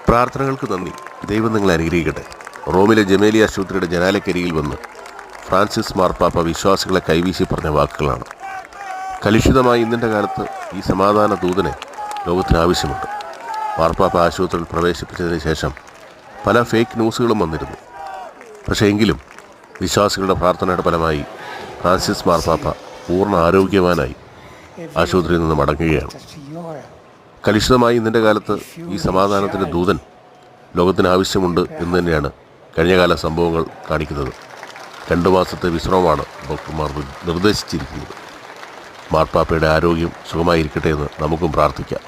പ്രാർത്ഥനകൾക്ക് നന്ദി. ദൈവം നിങ്ങളെ അനുഗ്രഹിക്കട്ടെ. റോമിലെ ജമേലി ആശുപത്രിയുടെ ജനാലക്കരിയിൽ വന്ന് ഫ്രാൻസിസ് മാർപ്പാപ്പ വിശ്വാസികളെ കൈവീശി പറഞ്ഞ വാക്കുകളാണ്. കലുഷിതമായ ഇന്നത്തെ കാലത്ത് ഈ സമാധാന ദൂതനെ ലോകത്തിന് ആവശ്യമുണ്ട്. മാർപ്പാപ്പ ആശുപത്രിയിൽ പ്രവേശിപ്പിച്ചതിന് ശേഷം പല ഫേക്ക് ന്യൂസുകളും വന്നിരുന്നു. പക്ഷേ എങ്കിലും വിശ്വാസികളുടെ പ്രാർത്ഥനയുടെ ഫലമായി ഫ്രാൻസിസ് മാർപ്പാപ്പ പൂർണ്ണ ആരോഗ്യവാനായി ആശുപത്രിയിൽ നിന്ന് മടങ്ങുകയാണ്. കലുഷിതമായി ഇന്നത്തെ കാലത്ത് ഈ സമാധാനത്തിൻ്റെ ദൂതൻ ലോകത്തിന് ആവശ്യമുണ്ട് എന്ന് തന്നെയാണ് കഴിഞ്ഞകാല സംഭവങ്ങൾ കാണിക്കുന്നത്. 2 മാസത്തെ വിശ്രമമാണ് ഡോക്ടർമാർ നിർദ്ദേശിച്ചിരിക്കുന്നത്. മാർപ്പാപ്പയുടെ ആരോഗ്യം സുഖമായിരിക്കട്ടെ എന്ന് നമുക്കും പ്രാർത്ഥിക്കാം.